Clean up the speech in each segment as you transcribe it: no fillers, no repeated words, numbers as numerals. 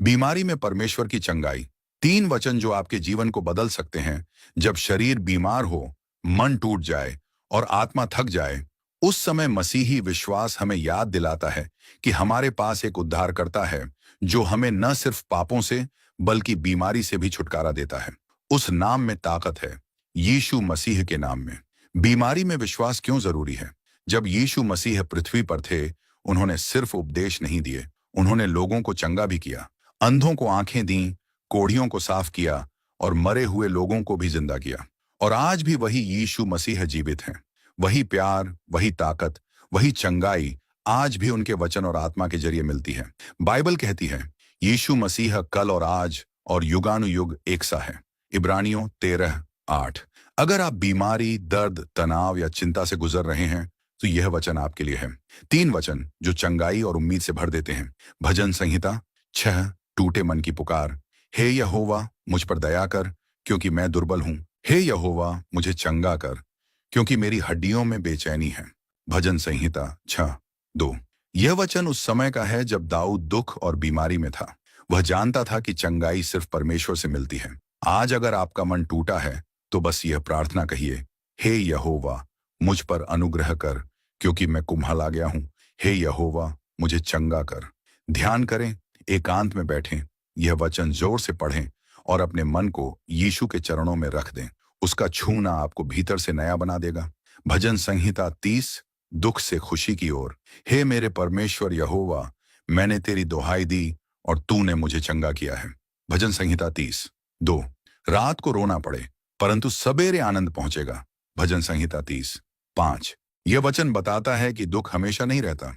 बीमारी में परमेश्वर की चंगाई। 3 वचन जो आपके जीवन को बदल सकते हैं। जब शरीर बीमार हो, मन टूट जाए और आत्मा थक जाए, उस समय मसीही विश्वास हमें याद दिलाता है कि हमारे पास एक उद्धारकर्ता है जो हमें न सिर्फ पापों से बल्कि बीमारी से भी छुटकारा देता है। उस नाम में ताकत है, यीशु मसीह के नाम में। बीमारी में विश्वास क्यों जरूरी है? जब यीशु मसीह पृथ्वी पर थे, उन्होंने सिर्फ उपदेश नहीं दिए, उन्होंने लोगों को चंगा भी किया। अंधों को आंखें दी, कोढ़ियों को साफ किया और मरे हुए लोगों को भी जिंदा किया। और आज भी वही यीशु मसीह जीवित हैं। वही प्यार, वही ताकत, वही चंगाई आज भी उनके वचन और आत्मा के जरिए मिलती है। बाइबल कहती है, यीशु मसीह कल और आज और युगानुयुग एक सा है। इब्रानियों 13:8। अगर आप बीमारी, दर्द, तनाव या चिंता से गुजर रहे हैं, तो यह वचन आपके लिए है। 3 वचन जो चंगाई और उम्मीद से भर देते हैं। भजन संहिता 6, टूटे मन की पुकार। हे यहोवा, मुझ पर दया कर, क्योंकि मैं दुर्बल हूं। हे यहोवा, मुझे चंगा कर, क्योंकि मेरी हड्डियों में बेचैनी है। भजन संहिता 6:2। यह वचन उस समय का है जब दाऊद दुख और बीमारी में था। वह जानता था कि चंगाई सिर्फ परमेश्वर से मिलती है। आज अगर आपका मन टूटा है, तो बस यह प्रार्थना कहिए, हे यहोवा, मुझ पर अनुग्रह कर, क्योंकि मैं कुम्हाल आ गया हूं। हे यहोवा, मुझे चंगा कर। ध्यान करें, एकांत में बैठें, यह वचन जोर से पढ़ें और अपने मन को यीशु के चरणों में रख दें। उसका छूना आपको भीतर से नया बना देगा। भजन संहिता 30, दुख से खुशी की ओर। हे मेरे परमेश्वर यहोवा, मैंने तेरी दुहाई दी और तूने मुझे चंगा किया है। भजन संहिता 30:2। रात को रोना पड़े, परंतु सवेरे आनंद पहुंचेगा। भजन संहिता 30:5। यह वचन बताता है कि दुख हमेशा नहीं रहता।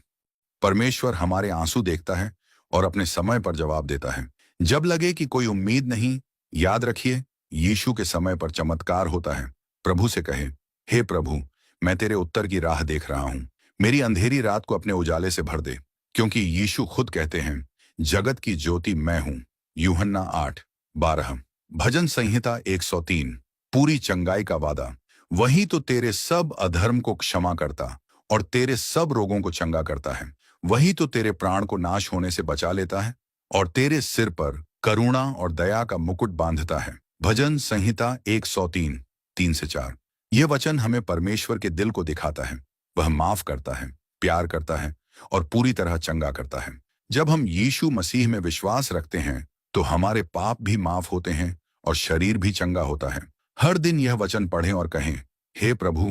परमेश्वर हमारे आंसू देखता है और अपने समय पर जवाब देता है। जब लगे कि कोई उम्मीद नहीं, याद रखिए, यीशु के समय पर चमत्कार होता है। प्रभु से कहे, हे प्रभु, मैं तेरे उत्तर की राह देख रहा हूं। मेरी अंधेरी रात को अपने उजाले से भर दे, क्योंकि यीशु खुद कहते हैं, जगत की ज्योति मैं हूं। यूहन्ना 8:12। भजन संहिता 103, पूरी चंगाई का वादा। वही तो तेरे सब अधर्म को क्षमा करता और तेरे सब रोगों को चंगा करता है। वही तो तेरे प्राण को नाश होने से बचा लेता है और तेरे सिर पर करुणा और दया का मुकुट बांधता है। भजन संहिता 103, 3-4। यह वचन हमें परमेश्वर के दिल को दिखाता है। वह माफ करता है, प्यार करता है और पूरी तरह चंगा करता है। जब हम यीशु मसीह में विश्वास रखते हैं, तो हमारे पाप भी माफ होते हैं और शरीर भी चंगा होता है। हर दिन यह वचन पढ़ें और कहें, हे प्रभु,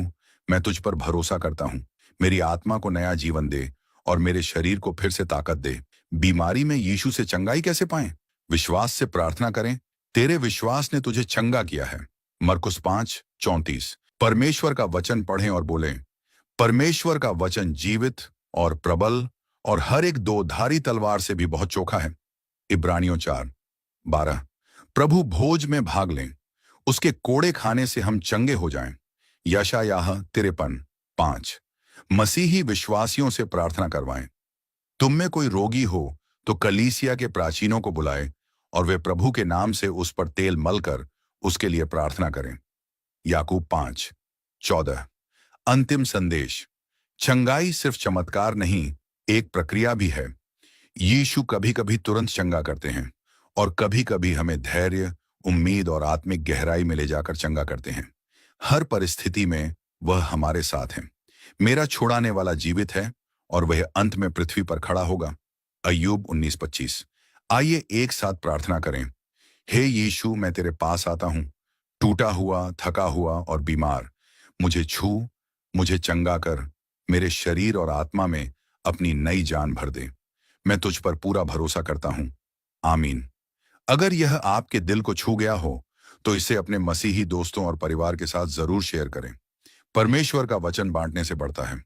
मैं तुझ पर भरोसा करता हूं। मेरी आत्मा को नया जीवन दे और मेरे शरीर को फिर से ताकत दे। बीमारी में यीशु से चंगाई कैसे पाएं? विश्वास से प्रार्थना करें, तेरे विश्वास ने तुझे चंगा किया है। मरकुस 5:34। परमेश्वर का वचन पढ़ें और बोलें, परमेश्वर का वचन जीवित और प्रबल और हर एक 2-धारी तलवार से भी बहुत चोखा है। इब्रानियों 4:12। प्रभु भोज में भाग लें, उसके कोड़े खाने से हम चंगे हो जाएं। यशायाह 53:5। मसीही विश्वासियों से प्रार्थना करवाएं। तुम में कोई रोगी हो तो कलीसिया के प्राचीनों को बुलाए और वे प्रभु के नाम से उस पर तेल मलकर उसके लिए प्रार्थना करें। याकूब 5:14। अंतिम संदेश। चंगाई सिर्फ चमत्कार नहीं, एक प्रक्रिया भी है। यीशु कभी कभी तुरंत चंगा करते हैं और कभी कभी हमें धैर्य, उम्मीद और आत्मिक गहराई में ले जाकर चंगा करते हैं। हर परिस्थिति में वह हमारे साथ है। मेरा छुड़ाने वाला जीवित है और वह अंत में पृथ्वी पर खड़ा होगा। अय्यूब 19:25। आइए एक साथ प्रार्थना करें। हे यीशु, मैं तेरे पास आता हूं, टूटा हुआ, थका हुआ और बीमार। मुझे छू, मुझे चंगा कर, मेरे शरीर और आत्मा में अपनी नई जान भर दे। मैं तुझ पर पूरा भरोसा करता हूं। आमीन। अगर यह आपके दिल को छू गया हो, तो इसे अपने मसीही दोस्तों और परिवार के साथ जरूर शेयर करें। परमेश्वर का वचन बांटने से बढ़ता है।